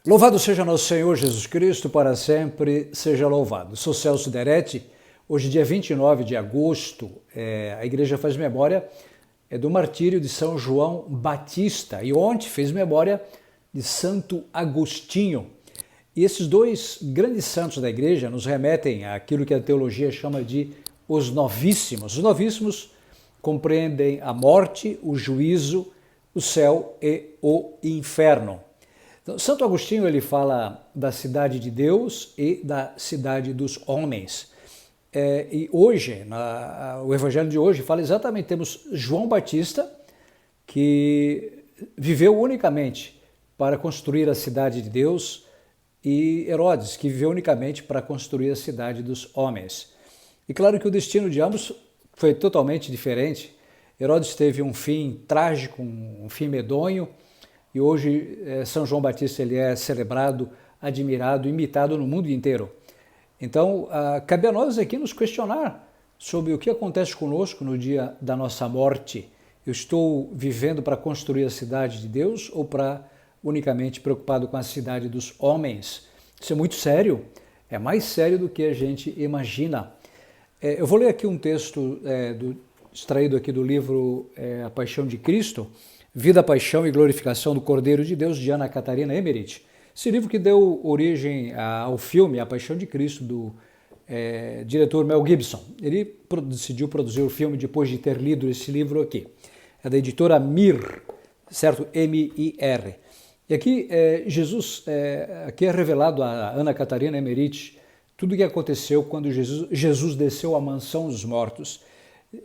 Louvado seja nosso Senhor Jesus Cristo, para sempre seja louvado. Sou Celso Deretti. Hoje, dia 29 de agosto, a igreja faz memória do martírio de São João Batista e ontem fez memória de Santo Agostinho. E esses dois grandes santos da igreja nos remetem àquilo que a teologia chama de os novíssimos. Os novíssimos compreendem a morte, o juízo, o céu e o inferno. Então, Santo Agostinho ele fala da cidade de Deus e da cidade dos homens. E hoje, o evangelho de hoje fala exatamente, temos João Batista, que viveu unicamente para construir a cidade de Deus, e Herodes, que viveu unicamente para construir a cidade dos homens. E claro que o destino de ambos foi totalmente diferente. Herodes teve um fim trágico, um fim medonho, e hoje São João Batista ele é celebrado, admirado, imitado no mundo inteiro. Então, cabe a nós aqui nos questionar sobre o que acontece conosco no dia da nossa morte. Eu estou vivendo para construir a cidade de Deus ou para unicamente preocupado com a cidade dos homens? Isso é muito sério, é mais sério do que a gente imagina. Eu vou ler aqui um texto extraído aqui do livro A Paixão de Cristo, Vida, Paixão e Glorificação do Cordeiro de Deus, de Ana Catarina Emmerich. Esse livro que deu origem ao filme A Paixão de Cristo, do diretor Mel Gibson. Ele decidiu produzir o filme depois de ter lido esse livro aqui. É da editora Mir, certo? M-I-R. E aqui Jesus, aqui é revelado a Ana Catarina Emmerich tudo o que aconteceu quando Jesus desceu à mansão dos mortos.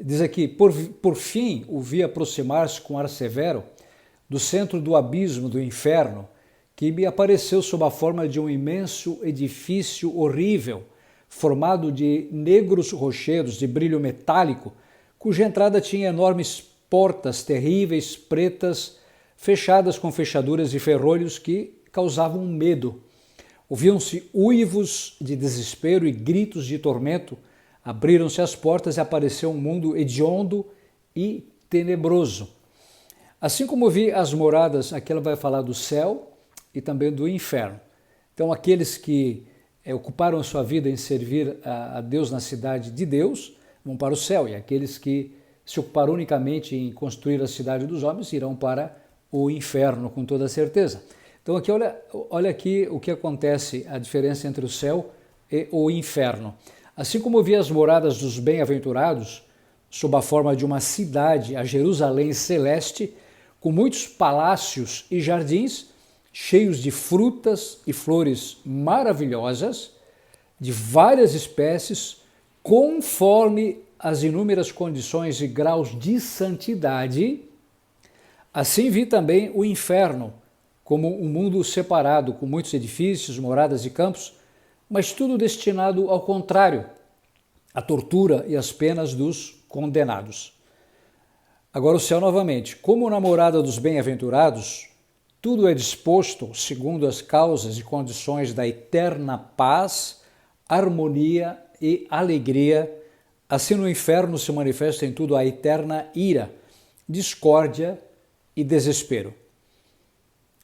Diz aqui, por fim o vi aproximar-se com ar severo do centro do abismo do inferno, que me apareceu sob a forma de um imenso edifício horrível, formado de negros rochedos de brilho metálico, cuja entrada tinha enormes portas terríveis, pretas, fechadas com fechaduras e ferrolhos que causavam medo. Ouviam-se uivos de desespero e gritos de tormento. Abriram-se as portas e apareceu um mundo hediondo e tenebroso. Assim como vi as moradas, aqui ela vai falar do céu e também do inferno. Então, aqueles que ocuparam a sua vida em servir a Deus na cidade de Deus vão para o céu, e aqueles que se ocuparam unicamente em construir a cidade dos homens irão para o inferno, com toda certeza. Então, aqui olha aqui o que acontece, a diferença entre o céu e o inferno. Assim como vi as moradas dos bem-aventurados, sob a forma de uma cidade, a Jerusalém celeste, com muitos palácios e jardins, cheios de frutas e flores maravilhosas, de várias espécies, conforme as inúmeras condições e graus de santidade, assim vi também o inferno, como um mundo separado, com muitos edifícios, moradas e campos, mas tudo destinado ao contrário, à tortura e às penas dos condenados. Agora o céu novamente. Como na morada dos bem-aventurados, tudo é disposto segundo as causas e condições da eterna paz, harmonia e alegria, assim no inferno se manifesta em tudo a eterna ira, discórdia e desespero.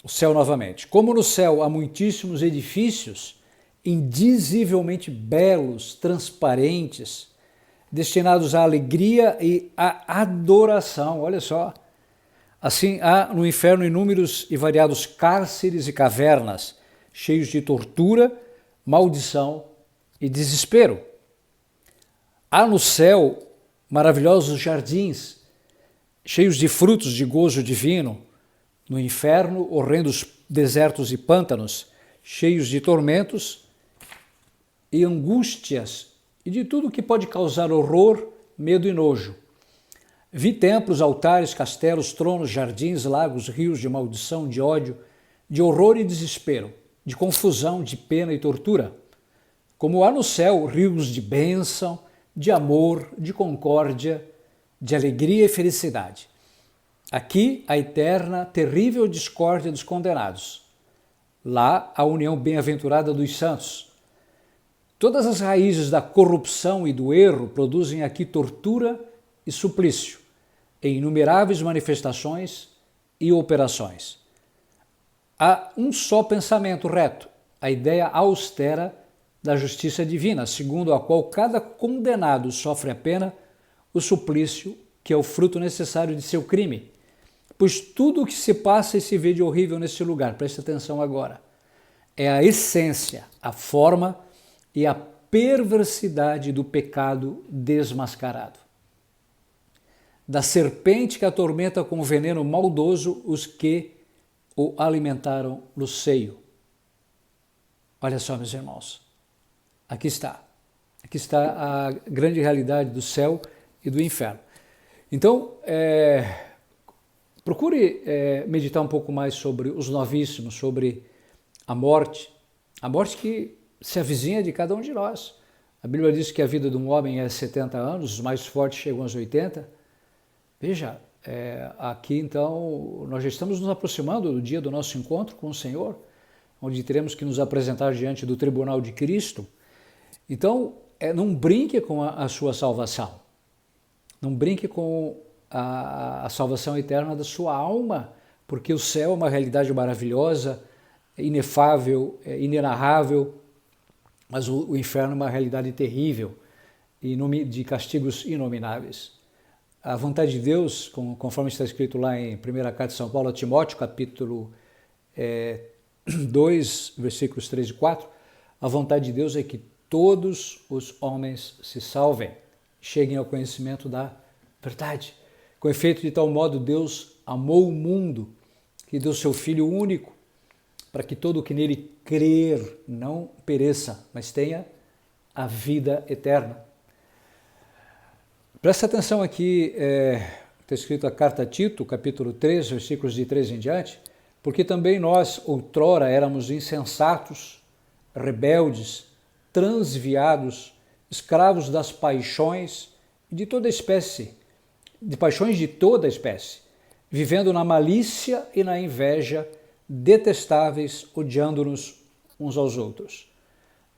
O céu novamente. Como no céu há muitíssimos edifícios, indizivelmente belos, transparentes, destinados à alegria e à adoração. Olha só. Assim há no inferno inúmeros e variados cárceres e cavernas, cheios de tortura, maldição e desespero. Há no céu maravilhosos jardins, cheios de frutos de gozo divino. No inferno, horrendos desertos e pântanos, cheios de tormentos e angústias e de tudo que pode causar horror, medo e nojo. Vi templos, altares, castelos, tronos, jardins, lagos, rios de maldição, de ódio, de horror e desespero, de confusão, de pena e tortura. Como há no céu rios de bênção, de amor, de concórdia, de alegria e felicidade. Aqui a eterna, terrível discórdia dos condenados. Lá a união bem-aventurada dos santos. Todas as raízes da corrupção e do erro produzem aqui tortura e suplício, em inumeráveis manifestações e operações. há um só pensamento reto, a ideia austera da justiça divina, segundo a qual cada condenado sofre a pena, o suplício, que é o fruto necessário de seu crime. Pois tudo o que se passa e se vê de horrível nesse lugar, preste atenção agora, é a essência, a forma e a perversidade do pecado desmascarado. Da serpente que atormenta com veneno maldoso os que o alimentaram no seio. Olha só, meus irmãos, aqui está a grande realidade do céu e do inferno. Então, procure meditar um pouco mais sobre os novíssimos, sobre a morte que se avizinha de cada um de nós. A Bíblia diz que a vida de um homem é 70 anos, os mais fortes chegam aos 80. Veja, aqui então nós já estamos nos aproximando do dia do nosso encontro com o Senhor, onde teremos que nos apresentar diante do tribunal de Cristo. Então, não brinque com a sua salvação, não brinque com a salvação eterna da sua alma, porque o céu é uma realidade maravilhosa, inefável, inenarrável, mas o inferno é uma realidade terrível, de castigos inomináveis. A vontade de Deus, conforme está escrito lá em 1ª Carta de São Paulo a Timóteo, capítulo 2, versículos 3 e 4, a vontade de Deus é que todos os homens se salvem, cheguem ao conhecimento da verdade. Com efeito, de tal modo Deus amou o mundo, que deu seu Filho único, para que todo o que nele crer não pereça, mas tenha a vida eterna. Presta atenção aqui, está escrito a carta a Tito, capítulo 3, versículos de 3 em diante, porque também nós, outrora, éramos insensatos, rebeldes, transviados, escravos das paixões de toda espécie, de paixões de toda espécie, vivendo na malícia e na inveja, detestáveis, odiando-nos uns aos outros.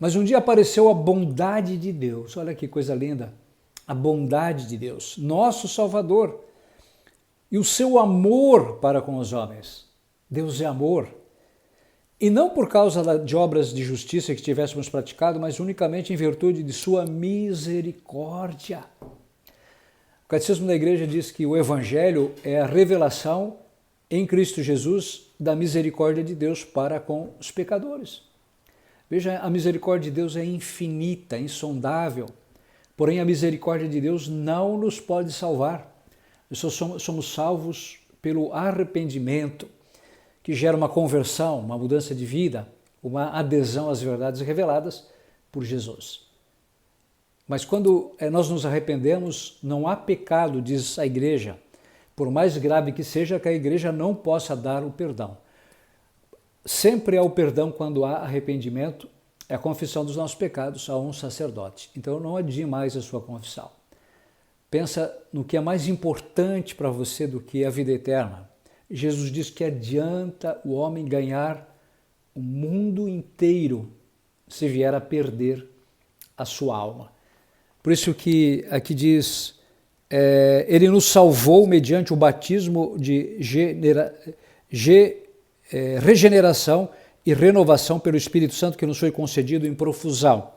Mas um dia apareceu a bondade de Deus, olha que coisa linda, a bondade de Deus, nosso Salvador, e o seu amor para com os homens. Deus é amor. E não por causa de obras de justiça que tivéssemos praticado, mas unicamente em virtude de sua misericórdia. O Catecismo da Igreja diz que o Evangelho é a revelação em Cristo Jesus da misericórdia de Deus para com os pecadores. Veja, a misericórdia de Deus é infinita, insondável, porém a misericórdia de Deus não nos pode salvar. Nós somos salvos pelo arrependimento, que gera uma conversão, uma mudança de vida, uma adesão às verdades reveladas por Jesus. Mas quando nós nos arrependemos, não há pecado, diz a Igreja, por mais grave que seja, que a Igreja não possa dar o perdão. Sempre há o perdão quando há arrependimento, é a confissão dos nossos pecados a um sacerdote. Então não adie mais a sua confissão. Pensa no que é mais importante para você do que a vida eterna. Jesus diz que adianta o homem ganhar o mundo inteiro se vier a perder a sua alma. Por isso que aqui diz, ele nos salvou mediante o batismo de regeneração e renovação pelo Espírito Santo que nos foi concedido em profusão,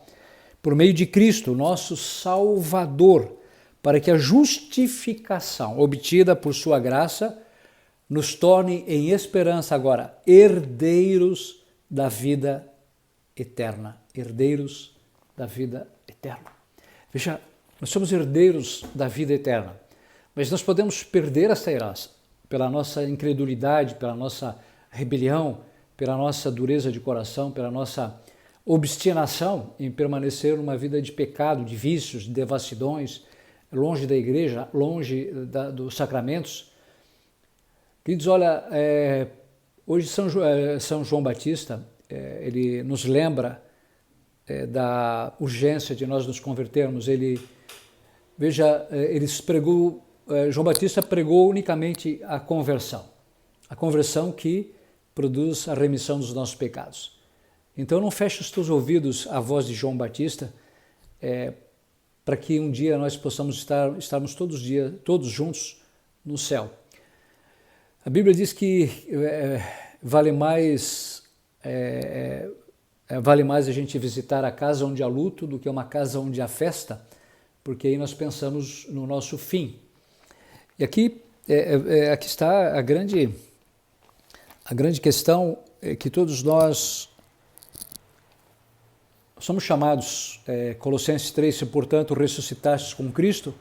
por meio de Cristo, nosso Salvador, para que a justificação obtida por sua graça nos torne em esperança agora herdeiros da vida eterna. Herdeiros da vida eterna. Veja, nós somos herdeiros da vida eterna, mas nós podemos perder essa herança pela nossa incredulidade, pela nossa rebelião, pela nossa dureza de coração, pela nossa obstinação em permanecer numa vida de pecado, de vícios, de devassidões, longe da igreja, longe dos sacramentos. Queridos, olha, hoje São João Batista, ele nos lembra da urgência de nós nos convertermos. João Batista pregou unicamente a conversão que produz a remissão dos nossos pecados. Então não feche os teus ouvidos à voz de João Batista, para que um dia nós possamos estarmos todos juntos no céu. A Bíblia diz que vale mais vale mais a gente visitar a casa onde há luto do que uma casa onde há festa, porque aí nós pensamos no nosso fim. E aqui está a grande questão, que todos nós somos chamados, Colossenses 3, se portanto ressuscitastes com Cristo,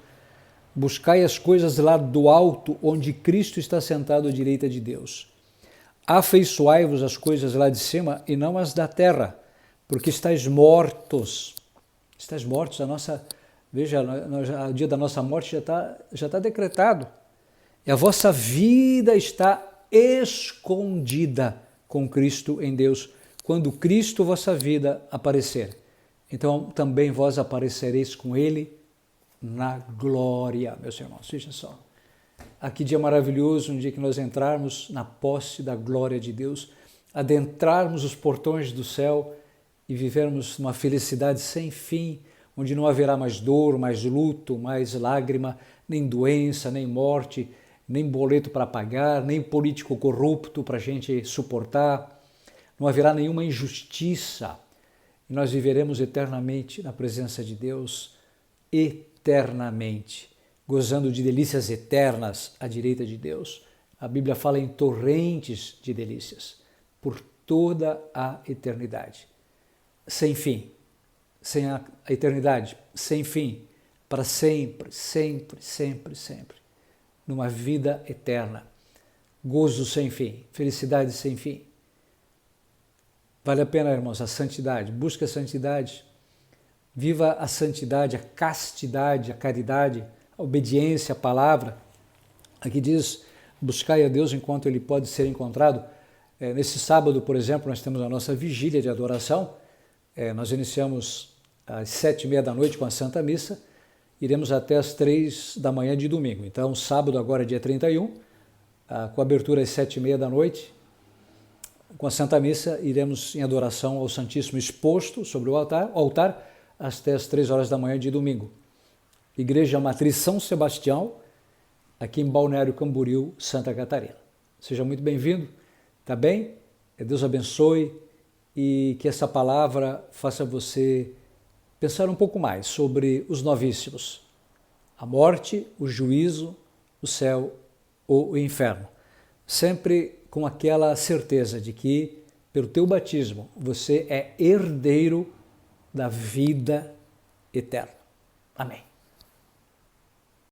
buscai as coisas lá do alto, onde Cristo está sentado à direita de Deus. Afeiçoai-vos as coisas lá de cima e não as da terra, porque estáis mortos. Estáis mortos, veja, o dia da nossa morte já está decretado. E a vossa vida está escondida com Cristo em Deus, quando Cristo, vossa vida, aparecer. Então também vós aparecereis com Ele na glória, meus irmãos. Veja só. Que dia maravilhoso, um dia que nós entrarmos na posse da glória de Deus, adentrarmos os portões do céu e vivermos uma felicidade sem fim, onde não haverá mais dor, mais luto, mais lágrima, nem doença, nem morte, nem boleto para pagar, nem político corrupto para a gente suportar. Não haverá nenhuma injustiça. E nós viveremos eternamente na presença de Deus, eternamente, gozando de delícias eternas à direita de Deus. A Bíblia fala em torrentes de delícias por toda a eternidade. Sem fim, sem a eternidade, sem fim, para sempre, sempre, sempre, sempre. Numa vida eterna, gozo sem fim, felicidade sem fim. Vale a pena, irmãos, a santidade, busque a santidade, viva a santidade, a castidade, a caridade, a obediência à palavra. Aqui diz, buscai a Deus enquanto Ele pode ser encontrado. Nesse sábado, por exemplo, nós temos a nossa vigília de adoração. Nós iniciamos às 7h30 da noite com a Santa Missa, iremos até às 3 da manhã de domingo. Então, sábado agora, dia 31, com a abertura às 7h30 da noite, com a Santa Missa, iremos em adoração ao Santíssimo exposto sobre o altar até às 3 horas da manhã de domingo. Igreja Matriz São Sebastião, aqui em Balneário Camboriú, Santa Catarina. Seja muito bem-vindo, tá bem? Deus abençoe e que essa palavra faça você pensar um pouco mais sobre os novíssimos, a morte, o juízo, o céu ou o inferno. Sempre com aquela certeza de que, pelo teu batismo, você é herdeiro da vida eterna. Amém.